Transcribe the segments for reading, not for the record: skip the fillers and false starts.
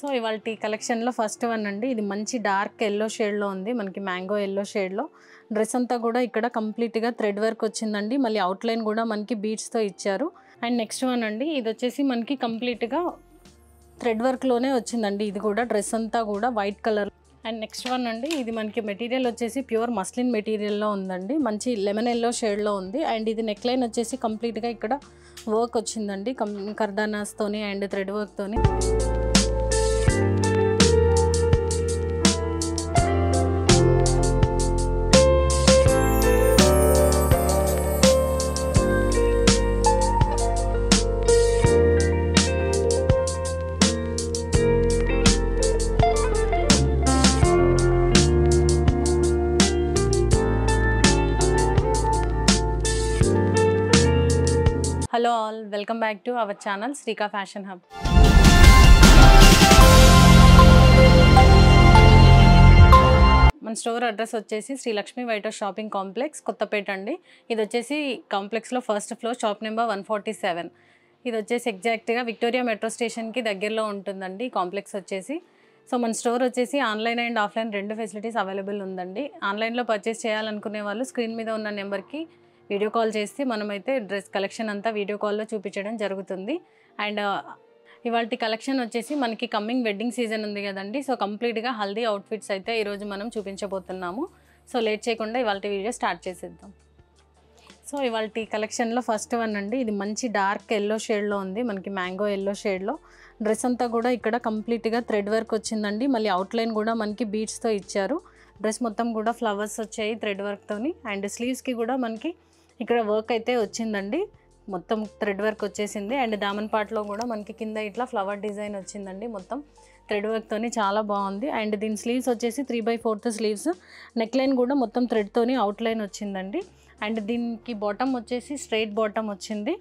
So ఇవాల్టి కలెక్షన్లో first one అండి. ఇది మంచి డార్క్ ఎల్లో షేడ్లో ఉంది, మనకి మ్యాంగో ఎల్లో షేడ్లో. డ్రెస్ అంతా కూడా ఇక్కడ కంప్లీట్గా థ్రెడ్ వర్క్ వచ్చిందండి. మళ్ళీ అవుట్లైన్ కూడా మనకి బీడ్స్తో ఇచ్చారు. అండ్ నెక్స్ట్ వన్ అండి, ఇది వచ్చేసి మనకి కంప్లీట్గా థ్రెడ్ వర్క్లోనే వచ్చిందండి. ఇది కూడా డ్రెస్ అంతా కూడా white colour. And next one అండి, ఇది మనకి మెటీరియల్ వచ్చేసి ప్యూర్ మస్లిన్ మెటీరియల్లో ఉందండి. మంచి లెమన్ ఎల్లో షేడ్లో ఉంది. అండ్ ఇది నెక్ లైన్ వచ్చేసి కంప్లీట్గా ఇక్కడ వర్క్ వచ్చిందండి, కర్దానాస్తోని అండ్ థ్రెడ్ వర్క్తోని. Hello all, welcome back to our channel Srika fashion hub. మన స్టోర్ అడ్రస్ వచ్చేసి Sri Lakshmi white house shopping complex, Kothapeta అండి. ఇది వచ్చేసి కాంప్లెక్స్లో ఫస్ట్ ఫ్లోర్, షాప్ నెంబర్ 147. ఇది వచ్చేసి ఎగ్జాక్ట్గా విక్టోరియా మెట్రో స్టేషన్కి దగ్గరలో ఉంటుందండి కాంప్లెక్స్ వచ్చేసి. సో మన స్టోర్ వచ్చేసి ఆన్లైన్ అండ్ ఆఫ్లైన్ రెండు ఫెసిలిటీస్ అవైలబుల్ ఉందండి. ఆన్లైన్లో పర్చేస్ చేయాలనుకునే వాళ్ళు స్క్రీన్ మీద ఉన్న నెంబర్కి వీడియో కాల్ చేస్తే మనమైతే డ్రెస్ కలెక్షన్ అంతా వీడియో కాల్లో చూపించడం జరుగుతుంది. అండ్ ఇవాళ కలెక్షన్ వచ్చేసి మనకి కమ్మింగ్ వెడ్డింగ్ సీజన్ ఉంది కదండి. సో కంప్లీట్గా హల్దీ అవుట్ఫిట్స్ అయితే ఈరోజు మనం చూపించబోతున్నాము. సో లేట్ చేయకుండా ఇవాళ వీడియో స్టార్ట్ చేసేద్దాం. సో ఇవాళ కలెక్షన్లో ఫస్ట్ వన్ అండి, ఇది మంచి డార్క్ ఎల్లో షేడ్లో ఉంది, మనకి మ్యాంగో ఎల్లో షేడ్లో. డ్రెస్ అంతా కూడా ఇక్కడ కంప్లీట్గా థ్రెడ్ వర్క్ వచ్చిందండి. మళ్ళీ అవుట్లైన్ కూడా మనకి బీడ్స్తో ఇచ్చారు. డ్రెస్ మొత్తం కూడా ఫ్లవర్స్ వచ్చాయి థ్రెడ్ వర్క్తోని. అండ్ స్లీవ్స్కి కూడా మనకి ఇక్కడ వర్క్ అయితే వచ్చిందండి, మొత్తం థ్రెడ్ వర్క్ వచ్చేసింది. అండ్ దామన్ పార్ట్లో కూడా మనకి కింద ఇట్లా ఫ్లవర్ డిజైన్ వచ్చిందండి, మొత్తం థ్రెడ్ వర్క్తోని చాలా బాగుంది. అండ్ దీని స్లీవ్స్ వచ్చేసి 3/4 స్లీవ్స్, నెక్ లైన్ కూడా మొత్తం థ్రెడ్తోని అవుట్లైన్ వచ్చిందండి. అండ్ దీనికి బాటమ్ వచ్చేసి స్ట్రైట్ బాటమ్ వచ్చింది.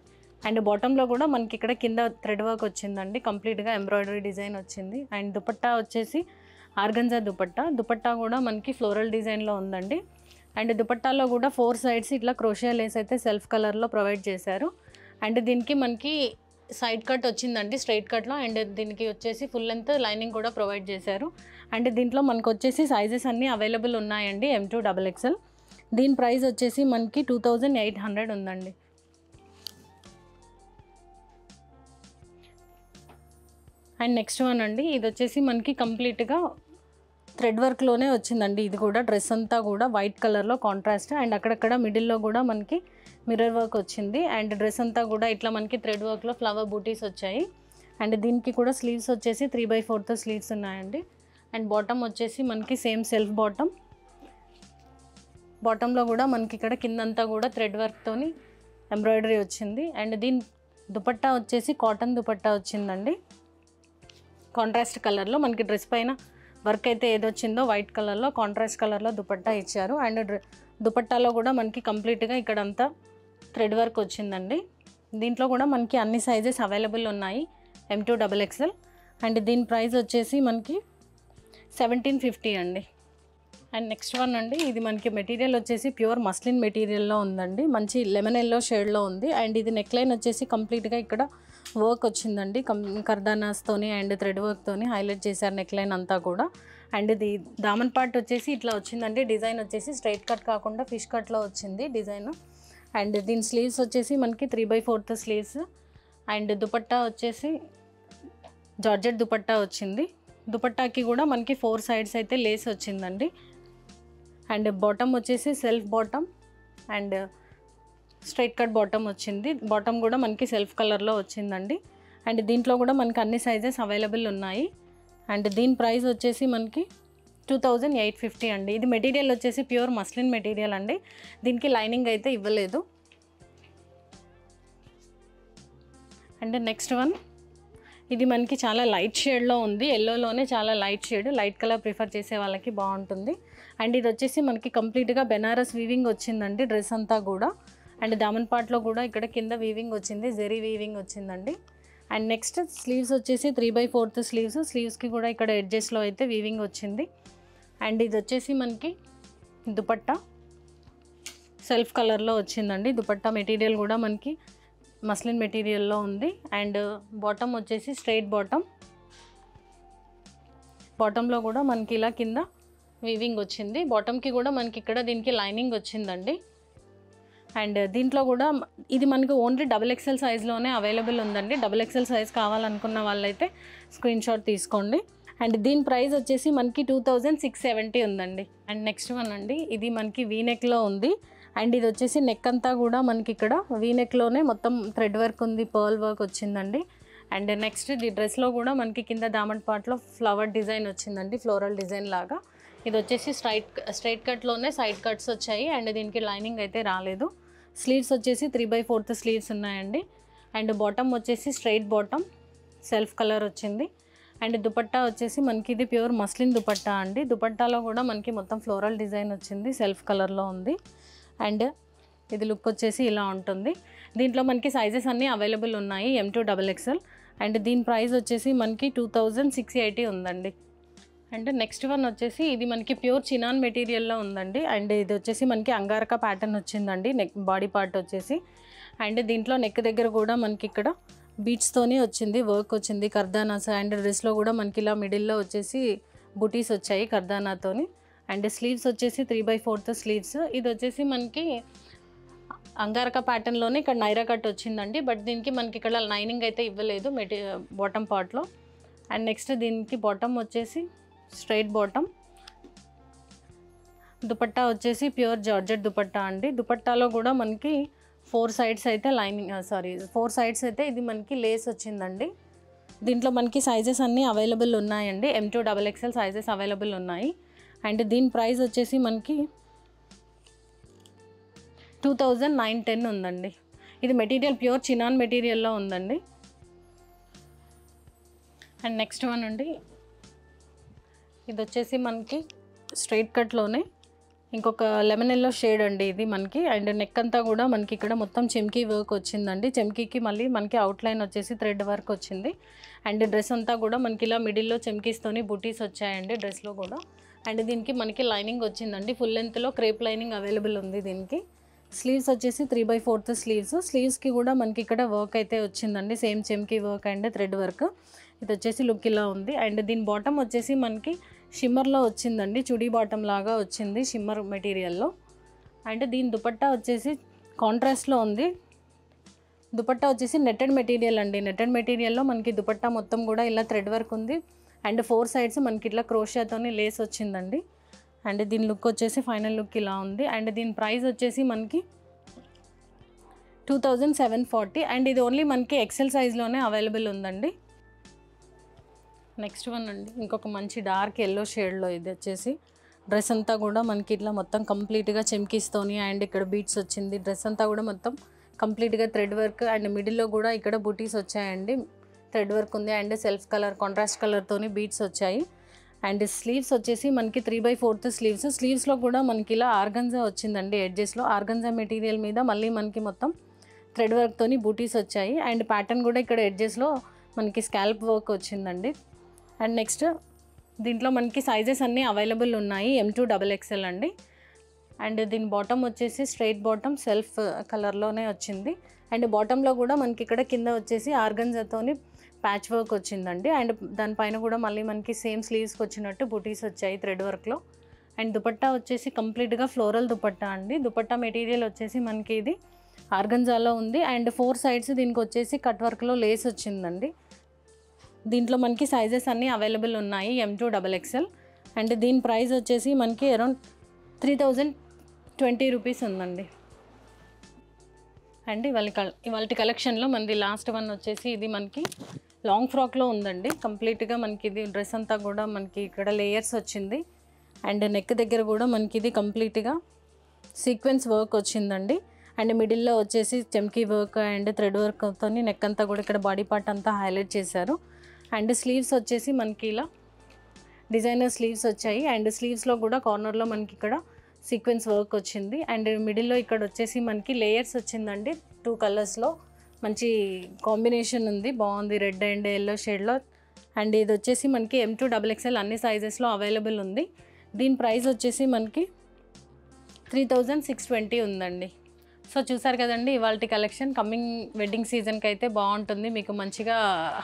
అండ్ బాటంలో కూడా మనకి ఇక్కడ కింద థ్రెడ్ వర్క్ వచ్చిందండి, కంప్లీట్గా ఎంబ్రాయిడరీ డిజైన్ వచ్చింది. అండ్ దుపట్టా వచ్చేసి ఆర్గంజా దుపట్టా కూడా మనకి ఫ్లోరల్ డిజైన్లో ఉందండి. అండ్ దుపట్టాలో కూడా 4 సైడ్స్ ఇట్లా క్రోషియా లేస్ అయితే సెల్ఫ్ కలర్లో ప్రొవైడ్ చేశారు. అండ్ దీనికి మనకి సైడ్ కట్ వచ్చిందండి స్ట్రైట్ కట్లో. అండ్ దీనికి వచ్చేసి ఫుల్ లెంత్ లైనింగ్ కూడా ప్రొవైడ్ చేశారు. అండ్ దీంట్లో మనకు వచ్చేసి సైజెస్ అన్నీ అవైలబుల్ ఉన్నాయండి, M2 XXL. దీని ప్రైస్ వచ్చేసి మనకి 2800 ఉందండి. అండ్ నెక్స్ట్ వన్ అండి, ఇది వచ్చేసి మనకి కంప్లీట్గా థ్రెడ్ వర్క్లోనే వచ్చిందండి. ఇది కూడా డ్రెస్ అంతా కూడా వైట్ కలర్లో కాంట్రాస్ట్. అండ్ అక్కడక్కడ మిడిల్లో కూడా మనకి మిర్రర్ వర్క్ వచ్చింది. అండ్ డ్రెస్ అంతా కూడా ఇట్లా మనకి థ్రెడ్ వర్క్లో ఫ్లవర్ బూటీస్ వచ్చాయి. అండ్ దీనికి కూడా స్లీవ్స్ వచ్చేసి 3/4 స్లీవ్స్ ఉన్నాయండి. అండ్ బాటమ్ వచ్చేసి మనకి సేమ్ సెల్ఫ్ బాటంలో కూడా మనకి ఇక్కడ కిందంతా కూడా థ్రెడ్ వర్క్తోని ఎంబ్రాయిడరీ వచ్చింది. అండ్ దీని దుపట్టా వచ్చేసి కాటన్ దుపట్టా వచ్చిందండి, కాంట్రాస్ట్ కలర్లో. మనకి డ్రెస్ పైన వర్క్ అయితే ఏదొచ్చిందో వైట్ కలర్లో కాంట్రాస్ట్ కలర్లో దుపట్టా ఇచ్చారు. అండ్ దుపట్టాలో కూడా మనకి కంప్లీట్గా ఇక్కడ అంతా థ్రెడ్ వర్క్ వచ్చిందండి. దీంట్లో కూడా మనకి అన్ని సైజెస్ అవైలబుల్ ఉన్నాయి, M2 XXL. అండ్ దీని ప్రైస్ వచ్చేసి మనకి 1750 అండి. అండ్ నెక్స్ట్ వన్ అండి, ఇది మనకి మెటీరియల్ వచ్చేసి ప్యూర్ మస్లిన్ మెటీరియల్లో ఉందండి, మంచి లెమన్ ఎల్లో షేడ్లో ఉంది. అండ్ ఇది నెక్ లైన్ వచ్చేసి కంప్లీట్గా ఇక్కడ వర్క్ వచ్చిందండి, కర్దానాస్తోని అండ్ థ్రెడ్ వర్క్తోని హైలైట్ చేశారు నెక్ లైన్ అంతా కూడా. అండ్ ఇది దామన్ పార్ట్ వచ్చేసి ఇట్లా వచ్చిందండి, డిజైన్ వచ్చేసి స్ట్రైట్ కట్ కాకుండా ఫిష్ కట్లో వచ్చింది డిజైన్. అండ్ దీని స్లీవ్స్ వచ్చేసి మనకి 3/4 స్లీవ్స్. అండ్ దుపట్టా వచ్చేసి జార్జెట్ దుపట్టా వచ్చింది. దుపట్టాకి కూడా మనకి 4 సైడ్స్ అయితే లేస్ వచ్చిందండి. అండ్ బాటమ్ వచ్చేసి self bottom and straight cut bottom వచ్చింది. బాటమ్ కూడా మనకి సెల్ఫ్ కలర్లో వచ్చిందండి. అండ్ దీంట్లో కూడా మనకి అన్ని సైజెస్ అవైలబుల్ ఉన్నాయి. అండ్ దీని ప్రైస్ వచ్చేసి మనకి 2850 అండి. ఇది మెటీరియల్ వచ్చేసి ప్యూర్ మస్లిన్ మెటీరియల్ అండి, దీనికి లైనింగ్ అయితే ఇవ్వలేదు. అండ్ నెక్స్ట్ వన్, ఇది మనకి చాలా లైట్ షేడ్లో ఉంది, ఎల్లోలోనే చాలా light shade, light colour prefer చేసే వాళ్ళకి బాగుంటుంది. అండ్ ఇది వచ్చేసి మనకి కంప్లీట్గా బెనారస్ వీవింగ్ వచ్చిందండి డ్రెస్ అంతా కూడా. అండ్ దామన్ పార్ట్లో కూడా ఇక్కడ కింద వీవింగ్ వచ్చింది, జెరీ వీవింగ్ వచ్చిందండి. అండ్ నెక్స్ట్ స్లీవ్స్ వచ్చేసి 3/4 స్లీవ్స్కి కూడా ఇక్కడ ఎడ్జెస్లో అయితే వీవింగ్ వచ్చింది. అండ్ ఇది వచ్చేసి మనకి దుపట్టా సెల్ఫ్ కలర్లో వచ్చిందండి. దుపట్టా మెటీరియల్ కూడా మనకి మస్లిన్ మెటీరియల్లో ఉంది. అండ్ బాటమ్ వచ్చేసి స్ట్రైట్ బాటమ్ బాటంలో కూడా మనకి ఇలా కింద వీవింగ్ వచ్చింది. బాటమ్కి కూడా మనకి ఇక్కడ దీనికి లైనింగ్ వచ్చిందండి. అండ్ దీంట్లో కూడా ఇది మనకు ఓన్లీ XXL సైజ్లోనే అవైలబుల్ ఉందండి. XXL సైజ్ కావాలనుకున్న వాళ్ళైతే స్క్రీన్ షాట్ తీసుకోండి. అండ్ దీని ప్రైస్ వచ్చేసి మనకి 2670 ఉందండి. అండ్ నెక్స్ట్ వన్ అండి, ఇది మనకి వీనెక్లో ఉంది. అండ్ ఇది వచ్చేసి నెక్ అంతా కూడా మనకి ఇక్కడ వీనెక్లోనే మొత్తం థ్రెడ్ వర్క్ ఉంది, పర్ల్ వర్క్ వచ్చిందండి. అండ్ నెక్స్ట్ ఇది డ్రెస్లో కూడా మనకి కింద దామన్ పార్ట్లో ఫ్లవర్ డిజైన్ వచ్చిందండి, ఫ్లోరల్ డిజైన్ లాగా. ఇది వచ్చేసి స్ట్రైట్ కట్లోనే సైడ్ కట్స్ వచ్చాయి. అండ్ దీనికి లైనింగ్ అయితే రాలేదు. స్లీవ్స్ వచ్చేసి 3/4 స్లీవ్స్ ఉన్నాయండి. అండ్ బాటమ్ వచ్చేసి స్ట్రైట్ బాటమ్ సెల్ఫ్ కలర్ వచ్చింది. అండ్ దుపట్టా వచ్చేసి మనకి ఇది ప్యూర్ మస్లిన్ దుపట్టా అండి. దుపట్టాలో కూడా మనకి మొత్తం ఫ్లోరల్ డిజైన్ వచ్చింది, సెల్ఫ్ కలర్లో ఉంది. అండ్ ఇది లుక్ వచ్చేసి ఇలా ఉంటుంది. దీంట్లో మనకి సైజెస్ అన్నీ అవైలబుల్ ఉన్నాయి, M to XXL. అండ్ దీని ప్రైస్ వచ్చేసి మనకి 2680 ఉందండి. అండ్ నెక్స్ట్ వన్ వచ్చేసి ఇది మనకి ప్యూర్ చినాన్ మెటీరియల్లో ఉందండి. అండ్ ఇది వచ్చేసి మనకి అంగారక ప్యాటర్న్ వచ్చిందండి నెక్ బాడీ పార్ట్ వచ్చేసి. అండ్ దీంట్లో నెక్ దగ్గర కూడా మనకి ఇక్కడ బీట్స్తోనే వచ్చింది, వర్క్ వచ్చింది కర్దానాస్. అండ్ డ్రెస్లో కూడా మనకి ఇలా మిడిల్లో వచ్చేసి బుటీస్ వచ్చాయి కర్దానాతోని. అండ్ స్లీవ్స్ వచ్చేసి 3/4 స్లీవ్స్. ఇది వచ్చేసి మనకి అంగారక ప్యాటర్న్లోనే ఇక్కడ నైరా కట్ వచ్చిందండి. బట్ దీనికి మనకి ఇక్కడ లైనింగ్ అయితే ఇవ్వలేదు బాటమ్ పార్ట్లో. అండ్ నెక్స్ట్ దీనికి బాటమ్ వచ్చేసి స్ట్రైట్ బాటమ్. దుపట్టా వచ్చేసి ప్యూర్ జార్జెట్ దుపట్టా అండి. దుపట్టాలో కూడా మనకి 4 సైడ్స్ అయితే లైనింగ్ 4 సైడ్స్ అయితే ఇది మనకి లేస్ వచ్చిందండి. దీంట్లో మనకి సైజెస్ అన్నీ అవైలబుల్ ఉన్నాయండి, M to XXL sizes available ఉన్నాయి. అండ్ దీని ప్రైస్ వచ్చేసి మనకి 2910 ఉందండి. ఇది మెటీరియల్ ప్యూర్ చినాన్ మెటీరియల్లో ఉందండి. అండ్ నెక్స్ట్ వన్ అండి, ఇది వచ్చేసి మనకి స్ట్రైట్ కట్లోనే ఇంకొక లెమన్ ఎల్లో షేడ్ అండి ఇది మనకి. అండ్ నెక్ అంతా కూడా మనకి ఇక్కడ మొత్తం చెమ్కీ వర్క్ వచ్చిందండి. చెమ్కీకి మళ్ళీ మనకి అవుట్లైన్ వచ్చేసి థ్రెడ్ వర్క్ వచ్చింది. అండ్ డ్రెస్ అంతా కూడా మనకి ఇలా మిడిల్లో చెమ్కీస్తోని బుటీస్ వచ్చాయండి డ్రెస్లో కూడా. అండ్ దీనికి మనకి లైనింగ్ వచ్చిందండి, ఫుల్ లెంత్లో క్రేప్ లైనింగ్ అవైలబుల్ ఉంది దీనికి. స్లీవ్స్ వచ్చేసి 3/4 స్లీవ్స్. స్లీవ్స్కి కూడా మనకి ఇక్కడ వర్క్ అయితే వచ్చిందండి, సేమ్ చెమ్కీ వర్క్ అండ్ థ్రెడ్ వర్క్. ఇది వచ్చేసి లుక్ ఇలా ఉంది. అండ్ దీని బాటమ్ వచ్చేసి మనకి షిమ్మర్లో వచ్చిందండి, చుడీ బాటమ్ లాగా వచ్చింది షిమ్మర్ మెటీరియల్లో. అండ్ దీని దుపట్టా వచ్చేసి కాంట్రాస్ట్లో ఉంది. దుపట్టా వచ్చేసి నెట్టెడ్ మెటీరియల్ అండి. నెట్టెడ్ మెటీరియల్లో మనకి దుపట్టా మొత్తం కూడా ఇలా థ్రెడ్ వర్క్ ఉంది. అండ్ 4 సైడ్స్ మనకి ఇట్లా క్రోషియాతోని లేస్ వచ్చిందండి. అండ్ దీని లుక్ వచ్చేసి ఫైనల్ లుక్ ఇలా ఉంది. అండ్ దీని ప్రైస్ వచ్చేసి మనకి 2740. అండ్ ఇది ఓన్లీ మనకి XL సైజ్లోనే అవైలబుల్ ఉందండి. నెక్స్ట్ వన్ అండి, ఇంకొక మంచి డార్క్ ఎల్లో షేడ్లో ఇది వచ్చేసి డ్రెస్ అంతా కూడా మనకి ఇట్లా మొత్తం కంప్లీట్గా చెమ్కీస్తోని అండ్ ఇక్కడ బీట్స్ వచ్చింది. డ్రెస్ అంతా కూడా మొత్తం కంప్లీట్గా థ్రెడ్ వర్క్ అండ్ మిడిల్లో కూడా ఇక్కడ బుటీస్ వచ్చాయండి, థ్రెడ్ వర్క్ ఉంది. అండ్ సెల్ఫ్ కలర్ కాంట్రాస్ట్ కలర్తోని బీట్స్ వచ్చాయి. అండ్ స్లీవ్స్ వచ్చేసి మనకి 3/4 స్లీవ్స్. స్లీవ్స్లో కూడా మనకి ఇలా ఆర్గంజా వచ్చిందండి, ఎడ్జెస్లో ఆర్గంజా మెటీరియల్ మీద మళ్ళీ మనకి మొత్తం థ్రెడ్ వర్క్తోని బూటీస్ వచ్చాయి. అండ్ ప్యాటర్న్ కూడా ఇక్కడ ఎడ్జెస్లో మనకి స్కాల్ప్ వర్క్ వచ్చిందండి. అండ్ నెక్స్ట్ దీంట్లో మనకి సైజెస్ అన్నీ అవైలబుల్ ఉన్నాయి, M to XXL అండి. అండ్ దీని బాటమ్ వచ్చేసి స్ట్రైట్ బాటమ్ సెల్ఫ్ కలర్లోనే వచ్చింది. అండ్ బాటంలో కూడా మనకి ఇక్కడ కింద వచ్చేసి ఆర్గంజాతోని ప్యాచ్ వర్క్ వచ్చిందండి. అండ్ దానిపైన కూడా మళ్ళీ మనకి సేమ్ స్లీవ్స్కి వచ్చినట్టు బుటీస్ వచ్చాయి థ్రెడ్ వర్క్లో. అండ్ దుపట్టా వచ్చేసి కంప్లీట్గా ఫ్లోరల్ దుపట్టా అండి. దుపట్టా మెటీరియల్ వచ్చేసి మనకి ఇది ఆర్గంజాలో ఉంది. అండ్ 4 సైడ్స్ దీనికి వచ్చేసి కట్ వర్క్లో లేస్ వచ్చిందండి. దీంట్లో మనకి సైజెస్ అన్నీ అవైలబుల్ ఉన్నాయి, M to XXL. అండ్ దీని ప్రైస్ వచ్చేసి మనకి అరౌండ్ 3020 రూపీస్ ఉందండి. అండ్ ఇవాళ కలెక్షన్లో మనది లాస్ట్ వన్ వచ్చేసి ఇది మనకి లాంగ్ ఫ్రాక్లో ఉందండి. కంప్లీట్గా మనకి ఇది డ్రెస్ అంతా కూడా మనకి ఇక్కడ లేయర్స్ వచ్చింది. అండ్ నెక్ దగ్గర కూడా మనకి ఇది కంప్లీట్గా సీక్వెన్స్ వర్క్ వచ్చిందండి. అండ్ మిడిల్లో వచ్చేసి చెమ్కీ వర్క్ అండ్ థ్రెడ్ వర్క్తో నెక్ అంతా కూడా ఇక్కడ బాడీ పార్ట్ అంతా హైలైట్ చేశారు. అండ్ స్లీవ్స్ వచ్చేసి మనకి ఇలా డిజైనర్ స్లీవ్స్ వచ్చాయి. అండ్ స్లీవ్స్లో కూడా కార్నర్లో మనకి ఇక్కడ సీక్వెన్స్ వర్క్ వచ్చింది. అండ్ మిడిల్లో ఇక్కడ వచ్చేసి మనకి లేయర్స్ వచ్చిందండి, 2 కలర్స్లో మంచి కాంబినేషన్ ఉంది, బాగుంది, రెడ్ అండ్ ఎల్లో షేడ్లో. అండ్ ఇది వచ్చేసి మనకి M to XXL అన్ని సైజెస్లో అవైలబుల్ ఉంది. దీని ప్రైస్ వచ్చేసి మనకి 3620 ఉందండి. సో చూసారు కదండి ఇవాల్టి కలెక్షన్. కమింగ్ వెడ్డింగ్ సీజన్కి అయితే బాగుంటుంది. మీకు మంచిగా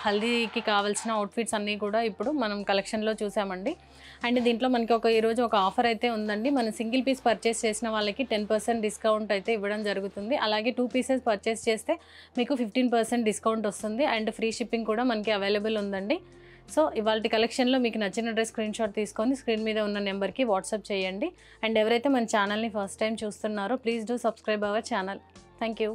హల్దీకి కావాల్సిన అవుట్ఫిట్స్ అన్నీ కూడా ఇప్పుడు మనం కలెక్షన్లో చూసామండి. అండ్ దీంట్లో మనకి ఈరోజు ఒక ఆఫర్ అయితే ఉందండి. మనం సింగిల్ పీస్ పర్చేస్ చేసిన వాళ్ళకి 10% డిస్కౌంట్ అయితే ఇవ్వడం జరుగుతుంది. అలాగే 2 పీసెస్ పర్చేస్ చేస్తే మీకు 15% డిస్కౌంట్ వస్తుంది. అండ్ ఫ్రీ షిప్పింగ్ కూడా మనకి అవైలబుల్ ఉందండి. సో ఇవాల్టి కలెక్షన్లో మీకు నచ్చిన డ్రెస్ స్క్రీన్ షాట్ తీసుకొని స్క్రీన్ మీద ఉన్న నెంబర్కి వాట్సాప్ చేయండి. అండ్ ఎవరైతే మన ఛానల్ని ఫస్ట్ టైం చూస్తున్నారో please do subscribe our channel. Thank you.